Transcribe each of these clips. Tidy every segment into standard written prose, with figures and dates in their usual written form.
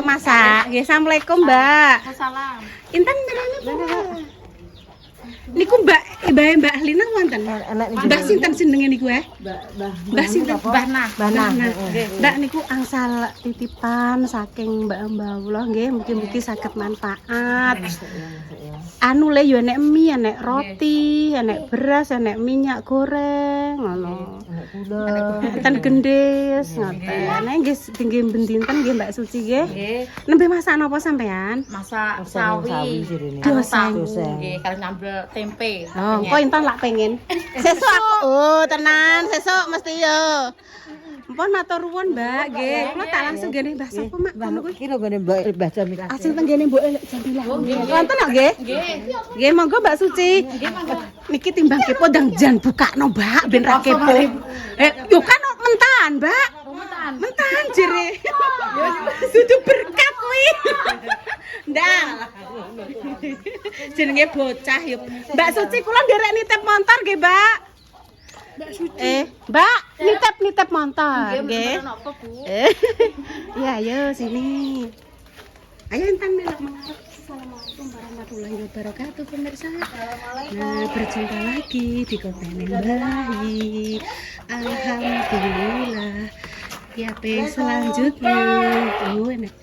masak. Nggih, Assalamualaikum, Mbak. Salam. Intan merene Pak. Niku Mbak Lina wonten. Mbak sinten jenenge niku Mbak sinten? Mbak Nah. Mbak niku angsal titipan saking Mbak Allah nggih, mugi-mugi saged manfaat. Anu le yo enek mie, enek roti, enek beras, enek minyak goreng ngono. Enten gendis ngoten. Nek nggih tinggi bendinten nggih Mbak Suci nggih. Nggih. Nembe masak napa sampean? Masak sawi. Doseng. Nggih, karo nyambel tempe. Oh, kok Intan lak pengen. Sesuk aku. Oh, tenan, sesuk mesti yo. Mpun matur nuwun, Mbak. Nggih, kula tak langsung gene Mbah sapa, Mak? Kono kuwi. Kira gone Mbah Jamila. Asing tenggene Mbok Jamila. Wonten kok nggih? Nggih. Nggih, monggo Mbak Suci. Niki timbang kepo ndang jan bukakno, Mbak, ben ra kepo. Yo kan mentahan, Mbak. Mentahan jere. Dudu berkat kuwi. Ndang. Jenenge bocah yo. Mbak Suci kula nderek nitip motor nggih, Mbak. Mbak, nitip motor nggih. Iya, ayo sini. Ayo Intan melok mengarep. Assalamualaikum warahmatullahi wabarakatuh pemirsa. Nah, berjumpa lagi di konten Bayi. Alhamdulillah. Ya, selanjutnya. Oh, enak.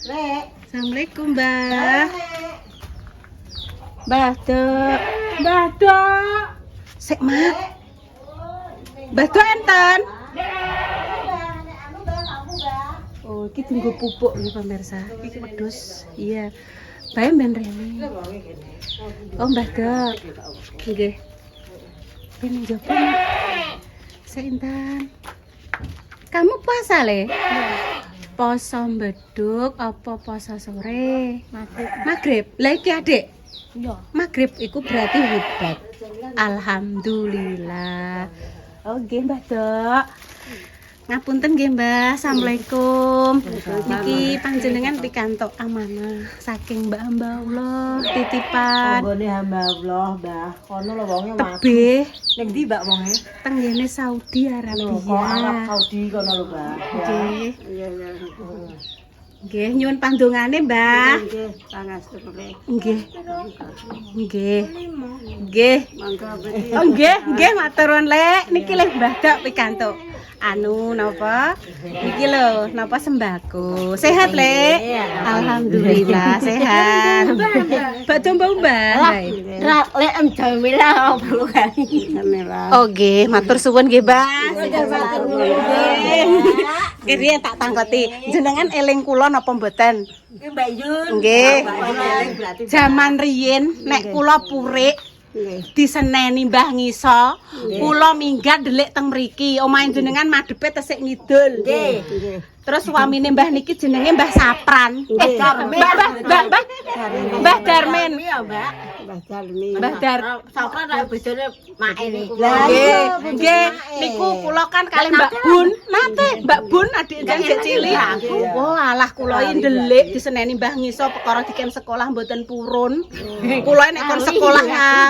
Mbak. Assalamualaikum, Mbak. Mbak Dok. Sik, Mak. Mbak Dok enten. Oh, iki tunggu pupuk iki pemirsa. Iki wedhus. Iya. Bae ben rene. Oh, Mbak Dok. Nggih. Ben njopo. Seintan. Kamu puasa, Le? Poso beduk apa poso sore? Maghrib. Lah iki Adik. Iya. Maghrib iku berarti hebat. Alhamdulillah. Oh, nggih Mbak Dok. Ngapunten nggih Mbah, Assalamualaikum. Niki panjenengan pikantuk amanah saking Mbak Allah titipan. Nggone hamba Allah, Mbah. Kono lho wonge mati. Tebih Ning ndi Mbak wonge? tenggene Saudi Arabia. Arab Saudi kono lho, Mbah. Nggih. Iya. Nggih, nyuwun pandongane, Mbah. Nggih, pangastu nggih. Nggih. Nggih. Nggih. Oh, nggih matur nuwun, Lek. Niki le Mbah Dok pikantuk. Anu napa? Niki lho, napa sembako. Sehat, Lek? Alhamdulillah sehat. Bakdo Mbah. Lek Jamila perlu kali. Jamila. Oh nggih, matur suwun nggih, Mbah. Nggih, tak tangkoti. Jenengan eling kula napa mboten? Nggih, Mbak Yun. Nggih. Berarti Jaman riyin nek kula purik diseneni Mbah Ngiso, kula minggat ndelik teng mriki. Omahe jenengan madhepe tesik ngidul. nggih. Terus suamine Mbah niki jenenge Mbah Sapran. Mbah Darmin. Iya, Mbak. Mbah Darmin. Mbah Dar. Sapa nek bojone make niku. Nggih, niku kula kan kalih Mbak Bun. Nate Mbak Bun adik jan sik cilik. Oh, alah kula iki ndelik diseneni Mbah Ngiso perkara diken sekolah mboten purun. Kula nek kon sekolah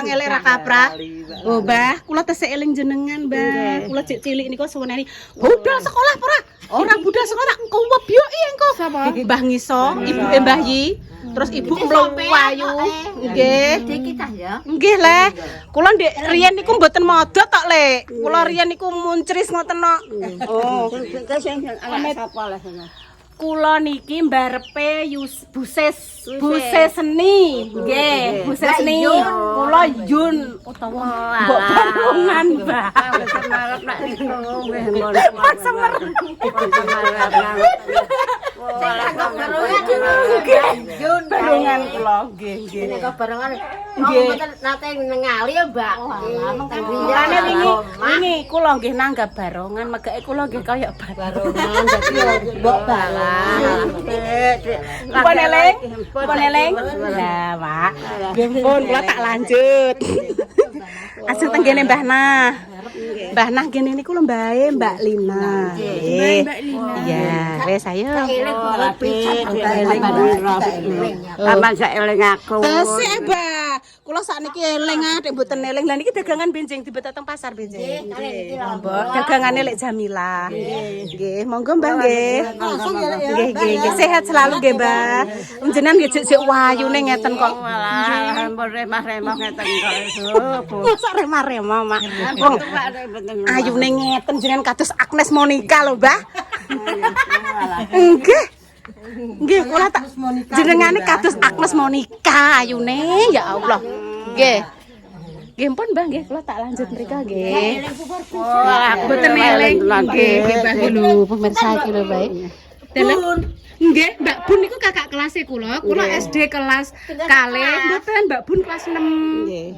ngelek ra kaprah. Oh, Mbah, kula tesih eling jenengan, Mbah. Kula cek cilik niku suweneni budal sekolah apa ora? Ora budal sekolah tak kuwebyoki engko. Sapa? Mbah Ngiso, ibuke Mbah Yi. Terus ibu mlayu. Nggih. Kita ya. Nggih, Le. Kula ndek riyen niku mboten modot tok, Le. Kula riyen niku muncris ngoten kok. Oh. Sing ana sapa lah sana. Kula niki mbarepe buses seni. Nggih, buses seni. Kula Yun utawa Mbok Barongan, Mbak. Semarang nek niku nggih Pak Semer. Yun Barongan kula. Nggih, nggih. Nek barengan Nggih. mboten nate ningali ya, Mbak. Mulane wingi kula nggih nanggap Barongan, megake kula nggih kaya Barongan dadi mbok balan. Pun eling? Lah, Pak. Nggih pun kula tak lanjut. Asal tenggene Mbah Nah. Mbah Nah kene niku lho mbae Mbak Lina. Nggih. Iya, wis ayo. Taman sak eling aku. Tesih, Mbah. Kula sakniki eling nek mboten eling. Lah niki dagangan benjing dibet teng pasar benjing. Mbok dagangane lek Jamila. Nggih, monggo Mbah nggih. Nggih, sehat selalu nggih, Mbah. Njenengan nggih jek wayune ngeten kok. Walah, remah-remah ngeten kok. Mosok remah-remah, Mak. Wong ayune ngeten jenengan kados Agnes Monica lho, Mbah. Nggih. Nggih, kula tak jenengane kados Agnes Monica ayune, ya Allah. Nggih. Nggih pun Mbah nggih, kula tak lanjut mrika nggih. Wah, mboten eling. Nggih, Mbah lho, pemirsa iki lho, Mbak. Nggih, Mbak Bun niku kakak kelas kula. Kula SD kelas kalih, mboten Mbak Bun kelas 6. Nggih.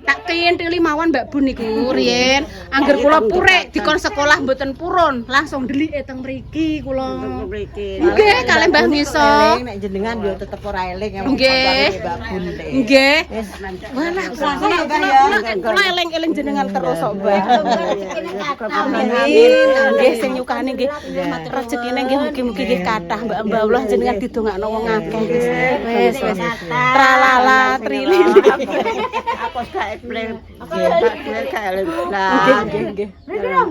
Tak kentili mawon Mbak Bun niku riyen angger kula purek dikon sekolah mboten purun, langsung ndelike teng mriki kula. Nggih, kalih Mbah Miso. Nek jenengan yo tetep ora eling Nggih. Mbak Bun. Nggih. Walah, kula eling-eling jenengan terus kok, Mbah. Amin. Nggih sing nyukani nggih rezekine nggih mugi-mugi nggih kathah Mbak Allah jenengan didongakno wong akeh. Wis. Tralala trilili. Aku gak eling. Gak eling. Lah, nggih.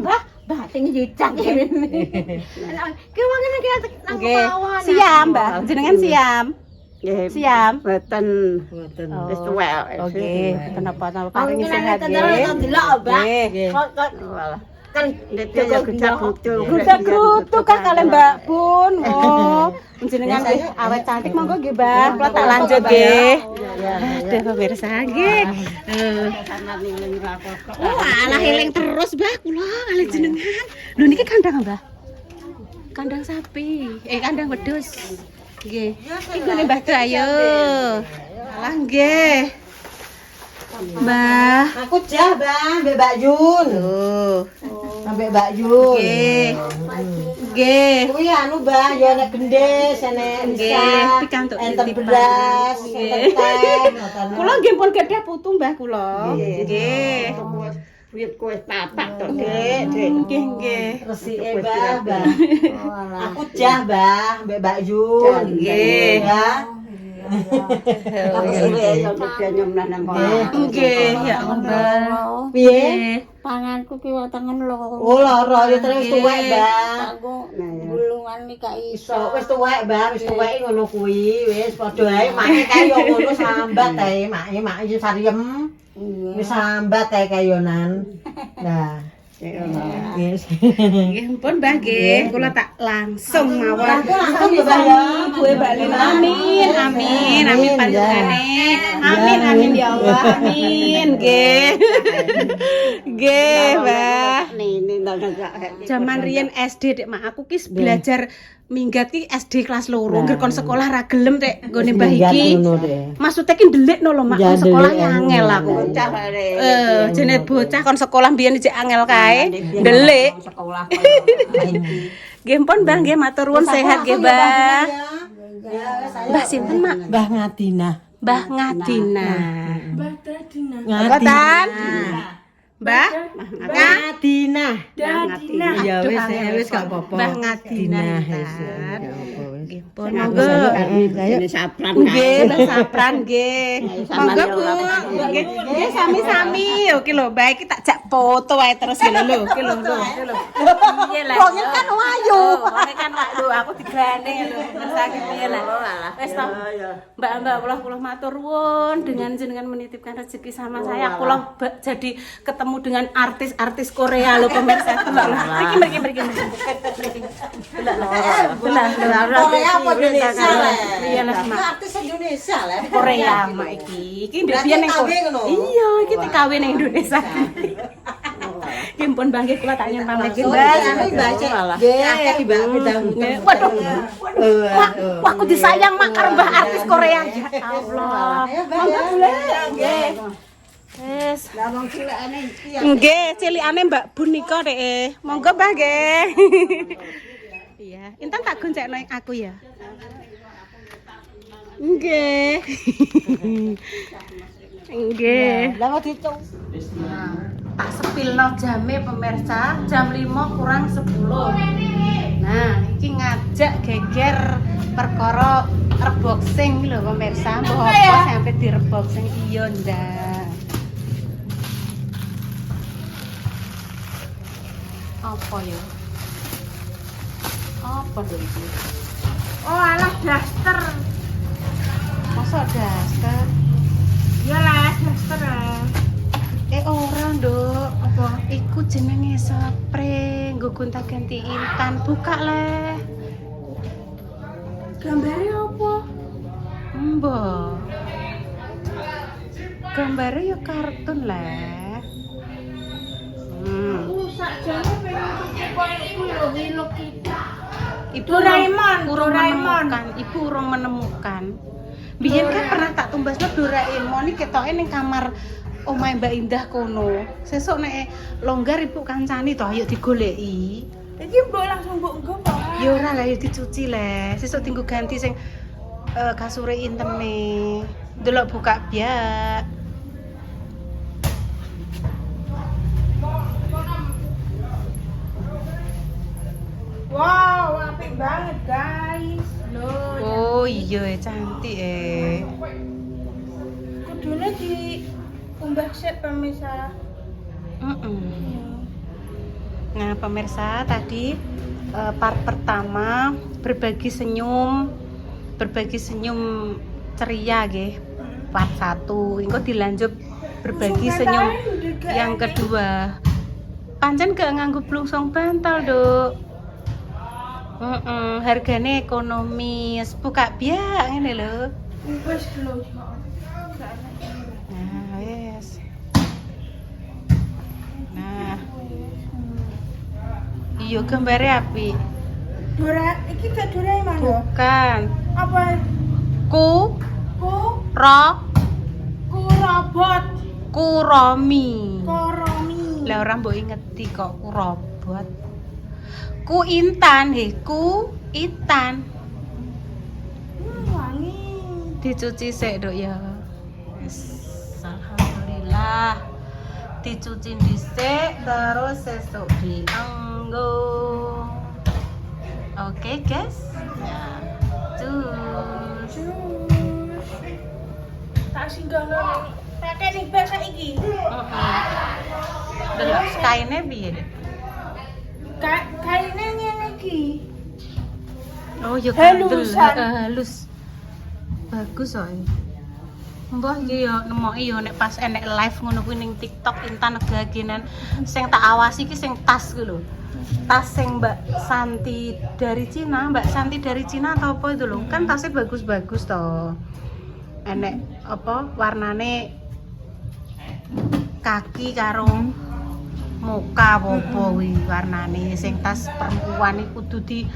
Mbah, bating jicak kene. Ki wong ngene ki Nggih. siam, Mbah. Jenengan siam. Nggih. Siam. Mboten. Wis tuwek. Oke, kenapa paringi sehat nggih. Nggih. Walah. Kan dadi yo Gudak grutu kan kalih Mbak Bun. Oh, jenengan nggih awet cantik monggo nggih, Mbah. Kula tak lanjut nggih. Aduh pemirsa nggih. Alah eling terus, Mbah. Kula kalih jenengan. Lho niki kandang, Mbah. Kandang sapi. Kandang wedhus. Nggih. Iki gone Mbah Dayo. Alah nggih. Mbah. Aku jah, Bang, Mbak Mbak Jun. Tuh. Sampai Mbak Jun. Nggih. Nggih. Kuwi anu, Mbah, yo nek gendhes, enek Nggih, pikantuk enten titipan. beras, Nggih. enten teh. Kula nggih pun gadah putu Mbah kula. Nggih. Wit kowe papak to. Nggih. Resike, Mbah, Mbah. Aku jah, Mbah, Mbak Jun. Nggih. Ya. Aku suwe yo nyomlah nang kono. Nggih, ya Allah. Piye? Panganku ki wetengen lho. Oh, lara ya terus tuwek, Mbah. Aku gulungan iki gak Iso wis tuwek, Mbah, wis tuwek ngono kuwi, wis padha ae make kae yo ngono sambat ae, make yo sariem. Wis sambat ae kayonan. Nah, yes. Nggih pun Mbah nggih, kula tak langsung mawon. Langsung ya, Mbah ya. Ibu Mbak Lin. Amin, amin, amin panjenengane. Amin, amin ya Allah. Amin, nggih. Nggih, Mbah. Ini Zaman riyen SD Dek, Mak aku ki belajar minggat ki SD kelas 2. Ngger kon sekolah ra gelem Tek nggone Mbah iki. Maksudnya ki ndelikno lho Mak, kon sekolah angel aku. Jene bocah kon sekolah mbiyen jek angel kae. Ndelik. sekolah. Nggih pun Mbah nggih matur nuwun sehat nggih, Mbah. Mbah sinten, Mak? Mbah Ngadina. Mbah Ngadina. Ngadina. Mbah Ngadina. Dadina. Ya wis gak apa-apa. Mbah Ngadina. Nggih pun monggo. Ini sapran. Nggih, Mbah Sapran nggih. Monggo Bu. Nggih, nggih sami-sami. Oke lho, Mbah iki tak jak foto wae terus lho lho. Oke lho lho. Iya lah. Kok kan wayu. Kok kan lho aku digane lho. Sakit piye lah. Wis to. Mbak kula matur nuwun dengan jenengan menitipkan rezeki sama saya. Kula jadi ketemu dengan artis-artis Korea lho pemirsa. Mriki. Korea apa Indonesia lah? Iya lah, Mak. Artis Indonesia lah. Korea Mak iki. Iki mbek biyen ning Iya, iki TKW ning Indonesia. Ki pun Mbah nggih kula tak nyuwun pamit nggih, Mbah. Nggih, Mbah. Waduh. Mak, aku disayang Mak karo Mbah artis Korea. Ya Allah. Monggo nggih. Wes. Lah wong cilikane iki ya. Nggih, cilikane Mbak Bun nika Dek. Monggo Mbah nggih. Iya, Intan tak goncekno aku ya. Nggih. Nggih. Lah kok ditung. Tak sepilno jame pemirsa, jam 5 kurang 10. Nah, iki ngajak geger perkara direboxing lho pemirsa, mbok apa sampai direboxing iya ndak. Apa ya? Apa lho iki? Oh, alah daster. Masa daster? Ya lah, daster. Ora, Nduk. Apa? Iku jenenge spray, nggo gonta-ganti intan. Buka le. Gambare apa? Mbok. Gambare ya kartun le. Sakjane pengen tuku koyo iku lho, Hello Kitty. Ibu Doraemon, urung Doraemon. menemukan. Ibu urung menemukan. Biyen kan pernah tak tumbasno Doraemon iki ketoke ning kamar omahe Mbak Indah kono. Sesuk nek longgar ibu kancani to, ayo digoleki. Iki mbok langsung mbok nggo apa? Ya ora lah ya dicuci le. Sesuk tinggu ganti sing kasure intene. Delok buka biak. Wow, apik banget, guys. Loh, Oh iya cantik kudune di umbah set pemirsa. Nah pemirsa tadi part pertama berbagi senyum ceria nggih. Part 1 engko dilanjut berbagi senyum yang kedua. Pancen gak nganggo plungsong bantal, Duk. Hargane ekonomis. Buka biak ngene lho. Wis lho. Nah, wes. Nah. Iya gambare apik. Iki gak Doraemon lho. Bukan. Apa? Ku Robot. Kuromi. Koromi. Lah orang mbok ingeti kok ku robot. Ku intan, ku intan. Wangi. Dicuci sik, Duk ya. Wis, alhamdulillah. Dicuci dhisik terus sesuk dianggo. Oke, guys. Nah, cus. Tak singgono ning pakai ning bak saiki. Delok kaine piye, Dek? Kaine ngene iki. Oh, ya Halusan. halus. Bagus kok. Mbah iki ya nemoki ya nek pas enek live ngono kuwi ning TikTok Intan Negaginan sing tak awasi iki sing tas ku lho. Tas sing Mbak Santi dari Cina atau apa itu lho. Kan tasnya bagus-bagus toh. Enek apa warnane kaki karo muka apa kuwi warnane sing tas perempuan iki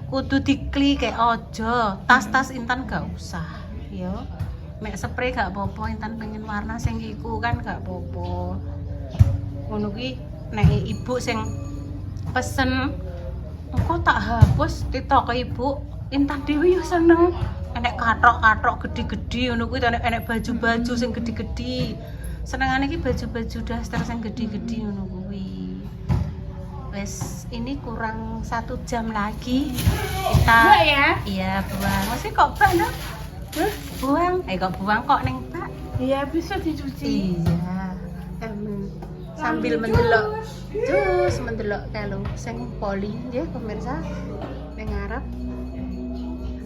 kudu diklik kayak ojo. Tas-tas Intan gak usah. Yo. Mek spray gak apa-apa, Intan pengen warna sing iku kan gak apa-apa. Ngono kuwi nek ibu sing pesen engko tak hapus TikTok ibu, Intan dhewe yo seneng. Enek kathok-kathok gede-gede ngono kuwi enek baju-baju sing gede-gede. Senengane iki baju-baju daster sing gede-gede ngono kuwi. Wes ini kurang 1 jam lagi kita iya buang. Masih kok Mbak Nduk? Buang. Kok buang kok ning Mbak? Iya, bisa dicuci. Iya. Sambil mendelok terus mendelok kalau sing poli nggih pemirsa ning ngarep.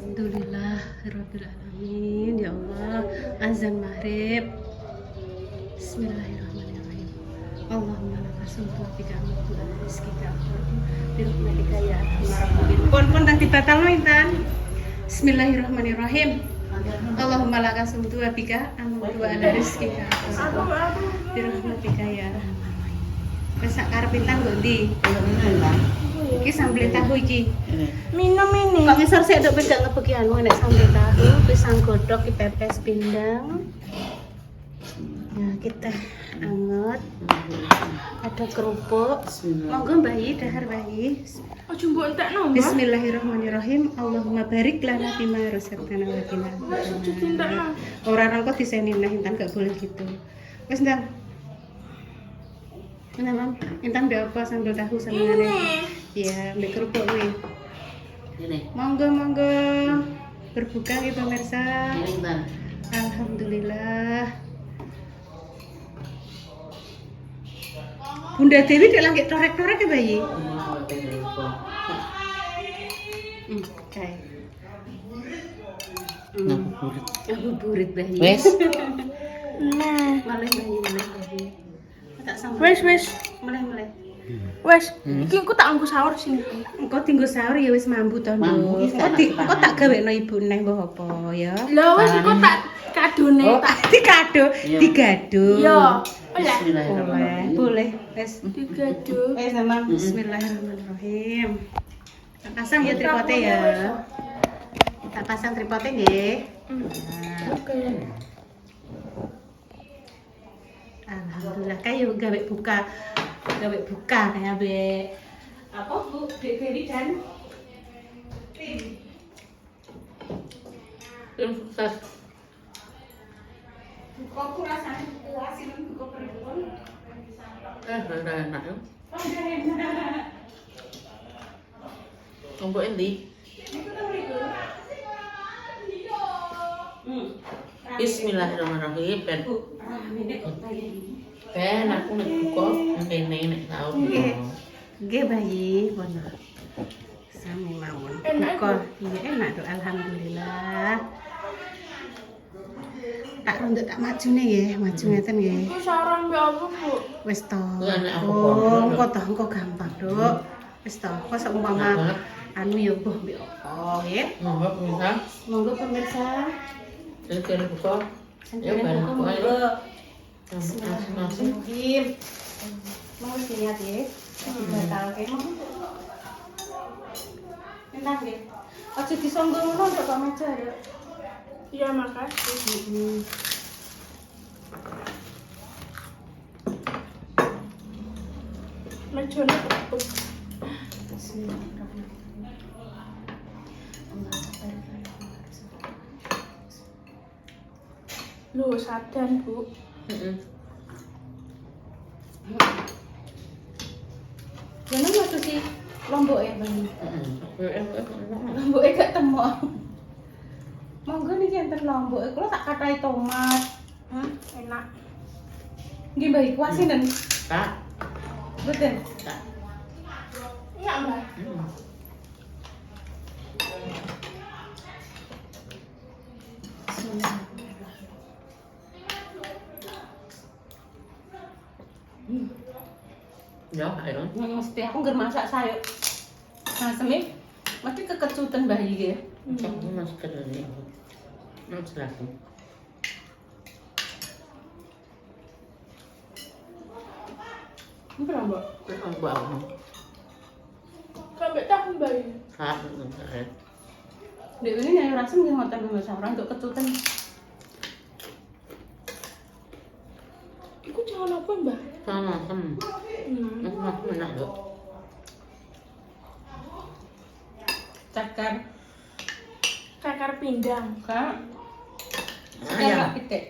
Alhamdulillah rabbil alamin ya Allah. Azan maghrib. Bismillahirrahmanirrahim. Allahumma laka sumtu bika amutu ala rizkika akhbartu birahmatika ya arhamar rahimin. Pon nanti batal no Intan. Bismillahirrahmanirrahim. Allahumma laka sumtu bika amutu ala rizkika akhbartu birahmatika ya arhamar rahimin. Wis sak karep Intan nggo ndi? Iki sambel tahu iki. Minum ini. Kok ngisor sik nduk pedak ngebeki anu nek sambel tahu, pisang godhog, pepes pindang. Nah, kita anget. Ada kerupuk. Monggo Mbak Yi, dahar Mbak Yi. Ojo mbok entekno, Mbak. Bismillahirrahmanirrahim. Allahumma barik lana bima razaqtana wa qina adzabannar. Ora rangko disenin nah Intan gak boleh gitu. Wis ndang. Nah, Mam, Intan udah apa sambal tahu senengane? Iya, mbek kerupuk kuwi. Monggo. Berbuka nih pemirsa. Ini Bang. Alhamdulillah. Bunda Dewi dek lagi torek-torek ya bayi. Oke. Ngabuburit bayi. Wes. Nah, Malih bayi. Tak sama. wes. Malih. Wes, iki aku tak anggo sahur sini. Engko tinggo sahur ya wis mambu to, Mambu, Nduk. Engko tak gawekno ibu neh mbah apa ya. Lah wes iku tak kadone tak Digado, digado. yo. Oleh. Boleh, boleh. Wes. Digado. Wes memang bismillahirrahmanirrahim. Tak pasang ya tripote ya. Tak pasang tripote nggih. Nah, Oke. alhamdulillah kayu gawe buka kayak be apa Bu Dewi dan Sukses. buka ku rasanya puas ini buka perempuan. Udah enak ya. Kumpul endi? Bismillahirrahmanirrahim. Ben aku nek buka ngene nek tau. Nggih bayi, bono. Sami mawon. Buka, iya enak tuh alhamdulillah. Tak rondok tak maju nih ya, maju ngeten nggih. Iku sahur mbek apa, Bu? Wis to. Lah, nek aku Oh, bohong, engko toh engko gampang, Duk. Wis to, kok seumpama anu ya mbah mbek apa nggih. Monggo pemirsa. Monggo pemirsa. Jadi kira buka. Ya ben buka ya. Masing-masing. Bismillahirrahmanirrahim. Mau lihat ya. Batal kayak mau. Enak ya. Aja disonggo ngono kok Pak Meja ya. Iya, makasih. Mejone tutup. Loh, sadan, Bu. Heeh. Jangan waktu si lombok ya bang. Heeh. Lomboknya gak temu. Monggo nih yang terlombok. Kalau tak katai tomat. Enak. Nggih mbak kuasin dan Kak. betul. Kak. Iya, Mbak. Ya, ayo. Mesti aku nggak masak sayur. Nah semi, mesti kekecutan bayi ya. Kamu masuk ke dalam ini. Masuk lagi. Ini berapa mbak? Terus bawa. Sampai tahun bayi. Kak, bentar. Dek ini nyari rasa nggak ngotot nggak orang untuk kecutan. Iku jangan apa, Mbak? Sama, sama. Aku enak loh. Cakar, Cakar pindang. kak. Ayam. Cakar pitik.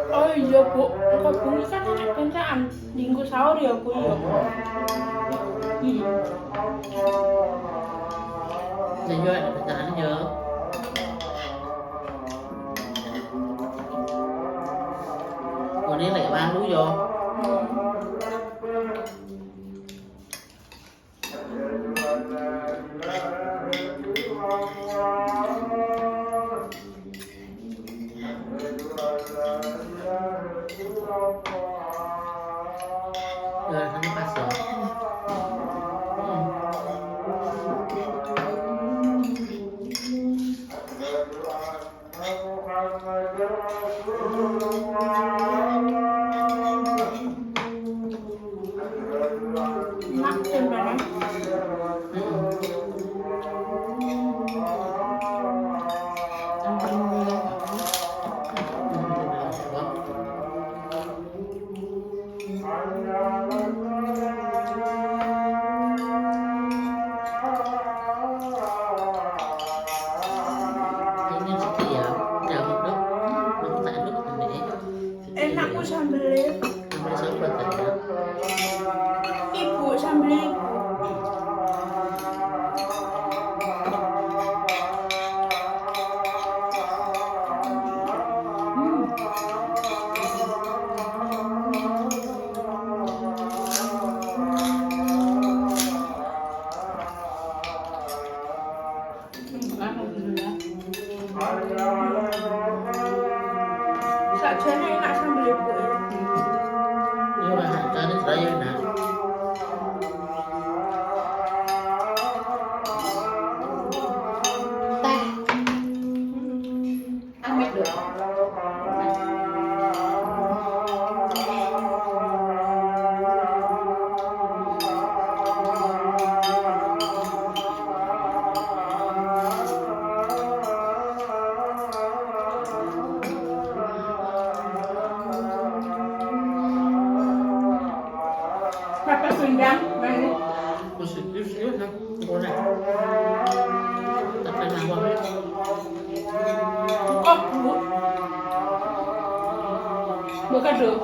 Oh iya, Bu. Kok bunyi kan enak pencaan. Dinggo sahur ya, Bu. Ya. Nah, yo ada pecahan yo. Ini lek walu yo. Ya, sama pas yo. Enak tempenya. Sakjane enak sambel ibu. Yo lah, jane saya enak. Teh. Amit dong. Papa sundang, bang. Positif sih nah. Boleh. Tekan awak. Kok bu? Bukan dong.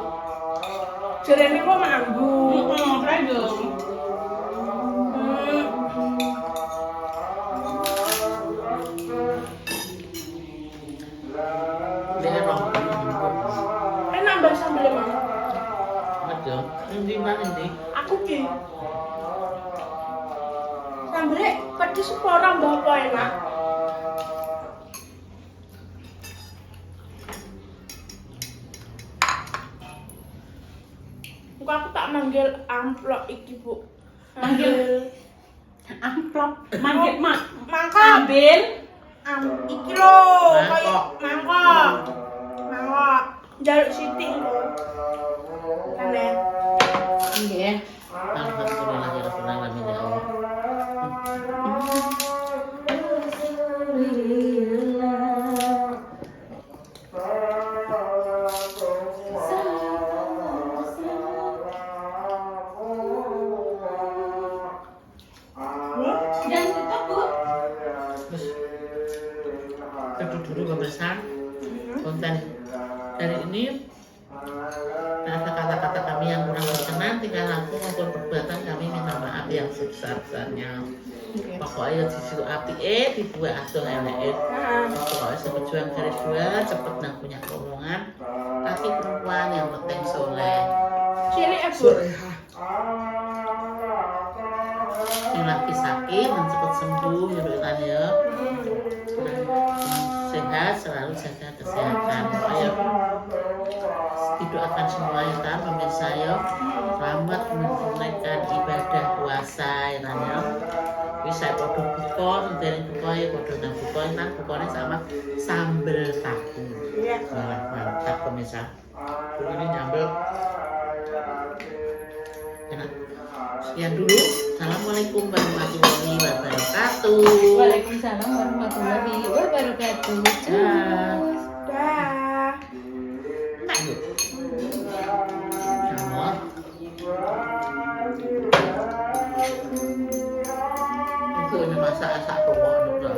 Jarene kok manggu. Heeh, dong. Dia roh. Enak banget sambel emang. Ada. Endi mbak endi? Aku ki. Sambelnya pedes orang bawa enak. Kok aku tak manggil amplop iki bu. Manggil amplop, manggil Mangkok. ambil. Iki lho, Mangkok. kayak mangkok. Mangkok. Jaluk siti lho. Kan ya. Nggih. Alhamdulillah ya rabbil alamin ya Allah. Dan itu Bu. Terus itu dulu pemirsa konten dari ini ada kata-kata kami yang kurang berkenan tinggal laku maupun perbuatan kami minta maaf yang sebesar-besarnya. Pokoknya disitu api dibuat atau elek. Pokoknya sepejuang garis dua cepet dan punya omongan. Laki perempuan yang penting soleh. Cilik ya bu. Yang laki sakit dan cepet sembuh ya berutan ya. Sehat selalu jaga kesehatan. Ayo didoakan semuanya kan pemirsa ya. Selamat menunaikan ibadah puasa ya kan ya. Bisa podo buka, dari buka ya podo nang buka, nang bukanya sama sambal tahu. Iya. Wah, mantap pemirsa. Ini nyambel enak. Sekian dulu. Assalamualaikum warahmatullahi wabarakatuh. Waalaikumsalam warahmatullahi wabarakatuh. Dah. Dah. Ayo. Sama. Itu ini masak tua juga.